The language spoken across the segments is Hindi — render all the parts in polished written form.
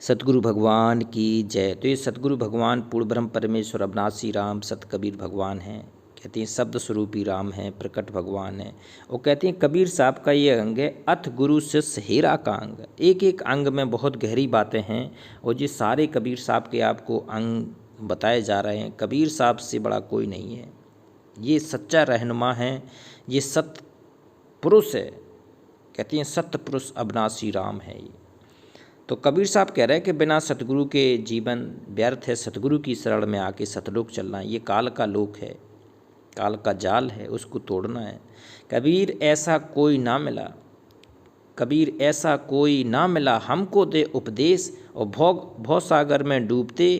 सतगुरु भगवान की जय। तो ये सतगुरु भगवान पूर्ण ब्रह्म परमेश्वर अविनाशी राम सत कबीर भगवान हैं। कहते हैं शब्द स्वरूपी राम हैं, प्रकट भगवान हैं। और कहते हैं कबीर साहब का ये अंग है अथ गुरु शिष्य हीरा का अंग। एक एक अंग में बहुत गहरी बातें हैं और ये सारे कबीर साहब के आपको अंग बताए जा रहे हैं। कबीर साहब से बड़ा कोई नहीं है। ये सच्चा रहनुमा है, ये सत्य पुरुष है। कहते हैं सत्य पुरुष अविनाशी राम है ये। तो कबीर साहब कह रहे हैं कि बिना सतगुरु के जीवन व्यर्थ है। सतगुरु की शरण में आके सतलोक चलना, ये काल का लोक है, काल का जाल है, उसको तोड़ना है। कबीर ऐसा कोई ना मिला, कबीर ऐसा कोई ना मिला हमको दे उपदेश। और भव सागर में डूबते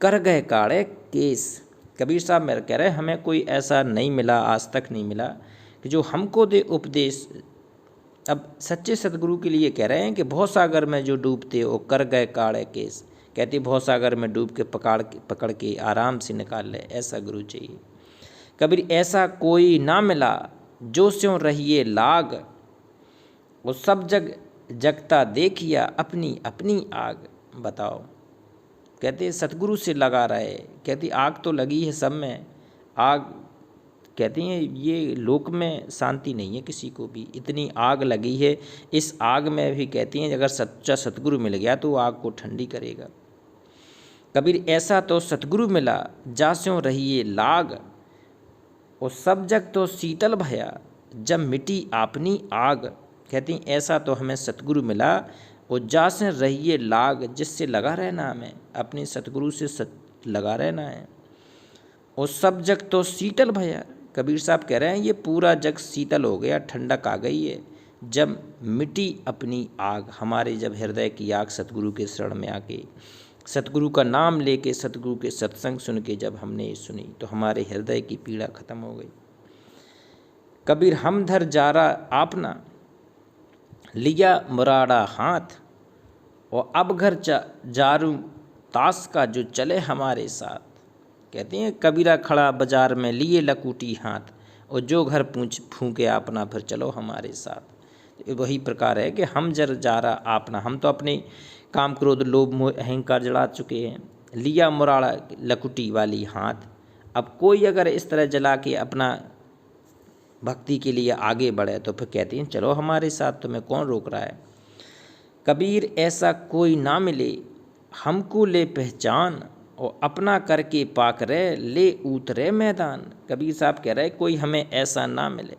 कर गए काड़े केस। कबीर साहब मेरे कह रहे हैं हमें कोई ऐसा नहीं मिला, आज तक नहीं मिला कि जो हमको दे उपदेश। अब सच्चे सतगुरु के लिए कह रहे हैं कि भव सागर में जो डूबते वो कर गए काड़े केस। कहते भव सागर में डूब के पकड़ के आराम से निकाल ले, ऐसा गुरु चाहिए। कबीर ऐसा कोई ना मिला जो स्यों रहिए लाग। वो सब जग जगता देखिया अपनी अपनी आग। बताओ, कहते सतगुरु से लगा रहे। कहती आग तो लगी है सब में, आग कहती हैं ये लोक में शांति नहीं है किसी को भी, इतनी आग लगी है। इस आग में भी कहती हैं अगर सच्चा सतगुरु मिल गया तो आग को ठंडी करेगा। कबीर ऐसा तो सतगुरु मिला जास्यों रहिए लाग। और सब जग तो शीतल भया जब मिटी आपनी आग। कहती हैं ऐसा तो हमें सतगुरु मिला और जासे रहिए लाग, जिससे लगा रहना हमें, अपने सतगुरु से लगा रहना है। और सब जग तो शीतल भया। कबीर साहब कह रहे हैं ये पूरा जग शीतल हो गया, ठंडक आ गई है जब मिटी अपनी आग। हमारे जब हृदय की आग सतगुरु के शरण में आके, सतगुरु का नाम लेके, सतगुरु के सत्संग सुन के जब हमने ये सुनी तो हमारे हृदय की पीड़ा खत्म हो गई। कबीर हम धर जारा आपना लिया मुराड़ा हाथ। और अब घर जारू ताश का जो चले हमारे साथ। कहते हैं कबीरा खड़ा बाजार में लिए लकूटी हाथ, और जो घर पूछ फूके आपना फिर चलो हमारे साथ। वही प्रकार है कि हम जर जा रहा आपना, हम तो अपने काम क्रोध लोभ मोह अहंकार जला चुके हैं। लिया मुराड़ा लकुटी वाली हाथ। अब कोई अगर इस तरह जला के अपना भक्ति के लिए आगे बढ़े तो फिर कहते हैं चलो हमारे साथ, तुम्हें कौन रोक रहा है। कबीर ऐसा कोई ना मिले हमको ले पहचान। और अपना करके पाक रहे ले उतरे मैदान। कबीर साहब कह रहे कोई हमें ऐसा ना मिले,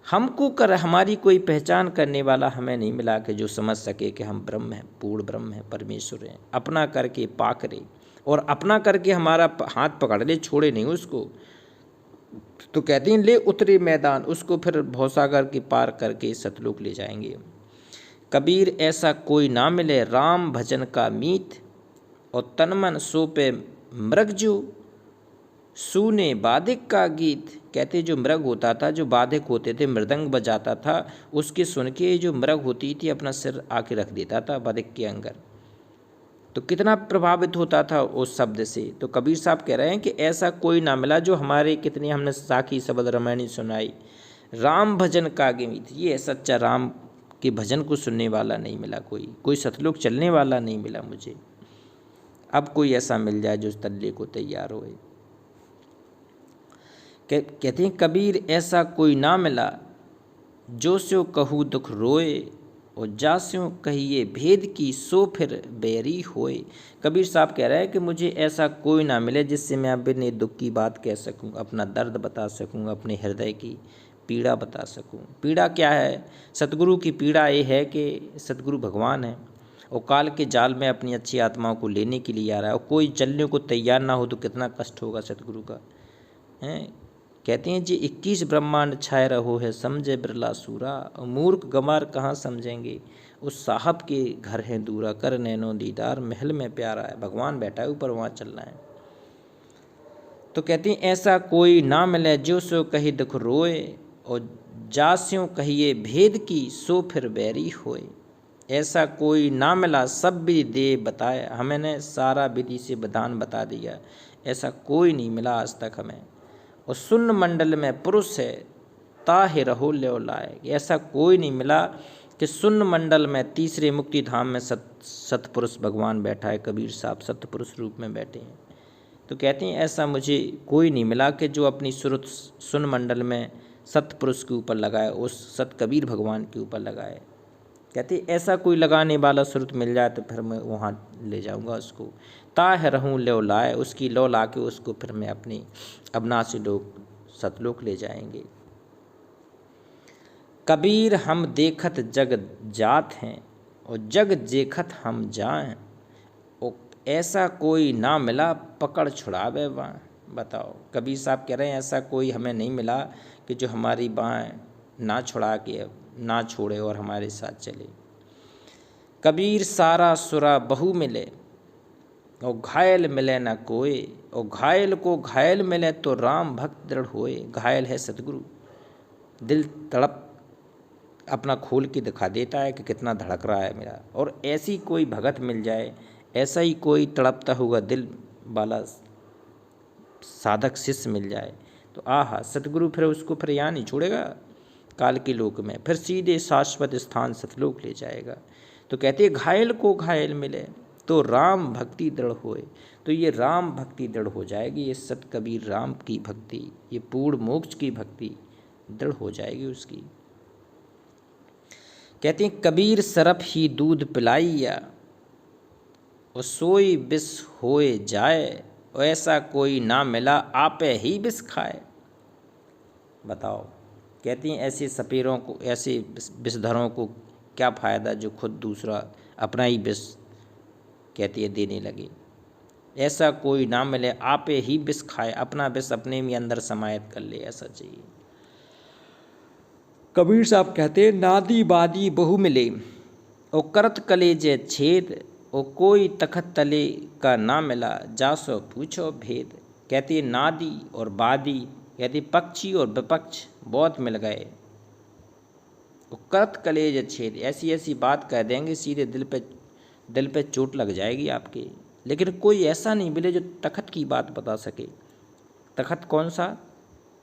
हमको कर हमारी कोई पहचान करने वाला हमें नहीं मिला कि जो समझ सके कि हम ब्रह्म हैं, पूर्ण ब्रह्म हैं, परमेश्वर हैं। अपना करके पाक रहे, और अपना करके हमारा हाथ पकड़ ले, छोड़े नहीं उसको। तो कहते हैं ले उतरे मैदान, उसको फिर भवसागर के पार करके सतलोक ले जाएंगे। कबीर ऐसा कोई ना मिले राम भजन का मीत। और तन मन सोपे मृग जो सुने बाधिक का गीत। कहते जो मृग होता था, जो बाधिक होते थे, मृदंग बजाता था, उसके सुन के जो मृग होती थी अपना सिर आके रख देता था बाधिक के अंदर। तो कितना प्रभावित होता था उस शब्द से। तो कबीर साहब कह रहे हैं कि ऐसा कोई ना मिला जो हमारे, कितनी हमने साखी शब्द रामायणी सुनाई, राम भजन का गीत। ये सच्चा राम के भजन को सुनने वाला नहीं मिला, कोई सतलोक चलने वाला नहीं मिला मुझे। अब कोई ऐसा मिल जाए जो तल्ले को तैयार होए। कहते हैं कबीर ऐसा कोई ना मिला जो स्यों कहूँ दुख रोए। और जा स्यों कहिए भेद की सो फिर बैरी होए। कबीर साहब कह रहे हैं कि मुझे ऐसा कोई ना मिले जिससे मैं अपने दुख की बात कह सकूं, अपना दर्द बता सकूं, अपने हृदय की पीड़ा बता सकूं। पीड़ा क्या है? सतगुरु की पीड़ा ये है कि सतगुरु भगवान है और काल के जाल में अपनी अच्छी आत्माओं को लेने के लिए आ रहा है, और कोई चलने को तैयार ना हो तो कितना कष्ट होगा सतगुरु का। हैं कहते हैं जी 21 ब्रह्मांड छाए रहो है समझे बिरला सूरा। और मूर्ख गंवार कहाँ समझेंगे, उस साहब के घर है दूरा, कर नैनो दीदार महल में प्यारा है। भगवान बैठा है ऊपर, वहाँ चलना है। तो कहते हैं ऐसा कोई ना मिले जो सो कही दुख रोए। और जा स्यों कहिए भेद की सो फिर बैरी होए। ऐसा कोई ना मिला सब विधि दे बताया। हमने सारा विधि से विधान बता दिया, ऐसा कोई नहीं मिला आज तक हमें। और शून्य मंडल में पुरुष है ताहे रहो ले लाए। ऐसा कोई नहीं मिला कि शून्य मंडल में तीसरे मुक्ति धाम में सतपुरुष भगवान बैठा है, कबीर साहब सतपुरुष रूप में बैठे हैं। तो कहते हैं ऐसा मुझे कोई नहीं मिला कि जो अपनी सुरत शून्य मंडल में सतपुरुष के ऊपर लगाए, उस सत कबीर भगवान के ऊपर लगाए। कहते ऐसा कोई लगाने वाला सुरत मिल जाए तो फिर मैं वहाँ ले जाऊँगा उसको। ताह रहूँ लो लाए, उसकी लो ला के उसको फिर मैं अपनी अविनाशी लोक सतलोक ले जाएंगे। कबीर हम देखत जग जात हैं और जग देखत हम जाएं, और ऐसा कोई ना मिला पकड़ छुड़ावे बाँ। बताओ, कबीर साहब कह रहे हैं ऐसा कोई हमें नहीं मिला कि जो हमारी बाँह ना छुड़ा के ना छोड़े और हमारे साथ चले। कबीर सारा सुरा बहु मिले और घायल मिले न कोई, और घायल को घायल मिले तो राम भक्त दृढ़ होए। घायल है सतगुरु, दिल तड़प अपना खोल के दिखा देता है कि कितना धड़क रहा है मेरा, और ऐसी कोई भगत मिल जाए, ऐसा ही कोई तड़पता हुआ दिल वाला साधक शिष्य मिल जाए तो आहा, सतगुरु फिर उसको फिर यहाँ नहीं छोड़ेगा काल के लोक में, फिर सीधे शाश्वत स्थान सतलोक ले जाएगा। तो कहते घायल को घायल मिले तो राम भक्ति दृढ़ होए। तो ये राम भक्ति दृढ़ हो जाएगी, ये सत कबीर राम की भक्ति, ये पूर्ण मोक्ष की भक्ति दृढ़ हो जाएगी उसकी। कहते हैं कबीर सरफ ही दूध पिलाइया और सोई विष होए जाए, और ऐसा कोई ना मिला आपे ही विष खाए। बताओ, कहती हैं ऐसे सपेरों को, ऐसे विषधरों को क्या फ़ायदा जो खुद दूसरा अपना ही विष कहती है देने लगे। ऐसा कोई ना मिले आपे ही विष खाए, अपना विष अपने में अंदर समायत कर ले, ऐसा चाहिए। कबीर साहब कहते नादी बादी बहु मिले और करत कलेजे छेद, और कोई तखत तले का ना मिला जासो पूछो भेद। कहते नादी और बादी, कहते पक्षी और विपक्ष बहुत मिल गए, करत कलेज छेद, ऐसी ऐसी बात कह देंगे सीधे दिल पे चोट लग जाएगी आपके, लेकिन कोई ऐसा नहीं मिले जो तखत की बात बता सके। तखत कौन सा?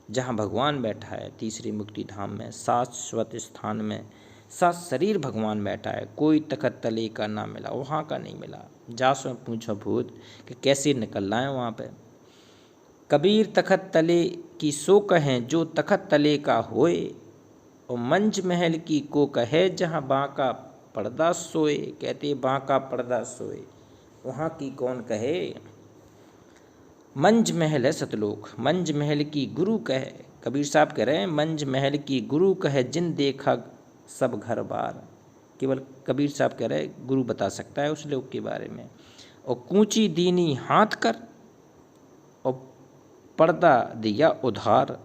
जहाँ भगवान बैठा है तीसरी मुक्ति धाम में, शाश्वत स्थान में सा शरीर भगवान बैठा है, कोई तखत तले का ना मिला, वहाँ का नहीं मिला। जासो पूछो भूत कि कैसे निकलना है वहाँ पे। कबीर तखत तले की सो कहें जो तखत तले का होए, और मंच महल की को कहे जहाँ बाँका पर्दा सोए। कहते बाँका पर्दा सोए, वहाँ की कौन कहे। मंज महल है सतलोक, मंज महल की गुरु कहे। कबीर साहब कह रहे हैं मंज महल की गुरु कहे जिन देखा सब घर बार। केवल कबीर साहब कह रहे हैं गुरु बता सकता है उस लोक के बारे में। और कूची दीनी हाथ कर और पर्दा दिया उधार।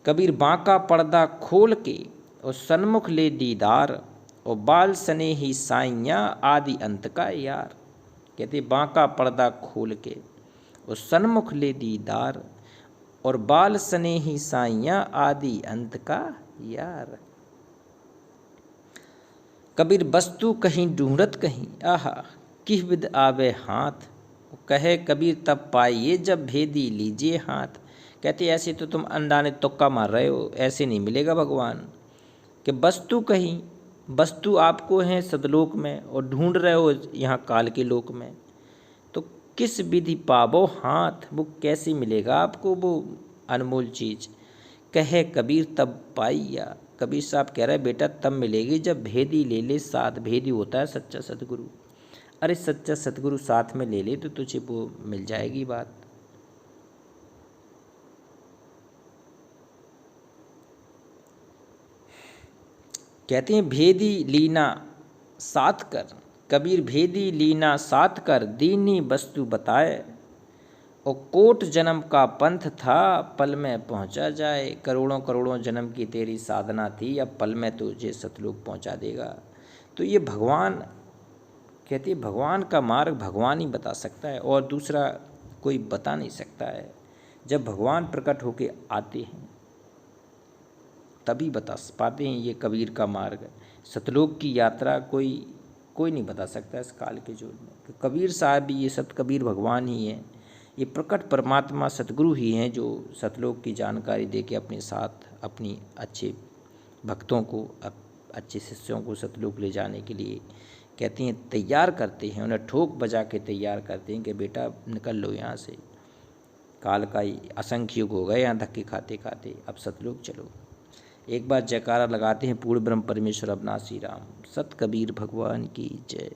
कबीर बाँका पर्दा खोल के और सन्मुख ले दीदार, और बाल सने ही साइयाँ आदि अंत का यार। कहते बाँका पर्दा खोल के और सन्मुख ले दीदार, और बाल सने ही साइयाँ आदि अंत का यार। कबीर वस्तु कहीं ढूंढत कहीं, आहा किह विद आवे हाथ। कहे कबीर तब पाइए जब भेदी लीजिए हाथ। कहते ऐसे तो तुम अंदाने तुक्का मार रहे हो, ऐसे नहीं मिलेगा भगवान। कि वस्तु कहीं, वस्तु आपको है सदलोक में और ढूंढ रहे हो यहाँ काल के लोक में, तो किस विधि पावो हाथ, वो कैसे मिलेगा आपको वो अनमोल चीज़। कहे कबीर तब पाइया, कबीर साहब कह रहे बेटा तब मिलेगी जब भेदी ले ले साथ। भेदी होता है सच्चा सतगुरु। अरे सच्चा सतगुरु साथ में ले ले तो तुझे वो मिल जाएगी बात। कहते हैं भेदी लीना साथ कर। कबीर भेदी लीना साथ कर दीनी वस्तु बताए, और कोट जन्म का पंथ था पल में पहुंचा जाए। करोड़ों करोड़ों जन्म की तेरी साधना थी, अब पल में तुझे सतलोक पहुंचा देगा। तो ये भगवान कहती है भगवान का मार्ग भगवान ही बता सकता है और दूसरा कोई बता नहीं सकता है। जब भगवान प्रकट होके आते हैं तभी बता पाते हैं ये कबीर का मार्ग। सतलोक की यात्रा कोई नहीं बता सकता इस काल के युग में। तो कबीर साहब भी ये सत कबीर भगवान ही हैं, ये प्रकट परमात्मा सतगुरु ही हैं जो सतलोक की जानकारी दे के अपने साथ अपनी अच्छे भक्तों को अच्छे शिष्यों को सतलोक ले जाने के लिए कहती हैं तैयार करते हैं, उन्हें ठोक बजा के तैयार करते हैं कि बेटा निकल लो यहाँ से, काल का असंख्य युग हो गए यहाँ धक्के खाते खाते, अब सतलोक चलो। एक बार जयकारा लगाते हैं पूर्ण ब्रह्म परमेश्वर अविनाशी राम। सत कबीर भगवान की जय।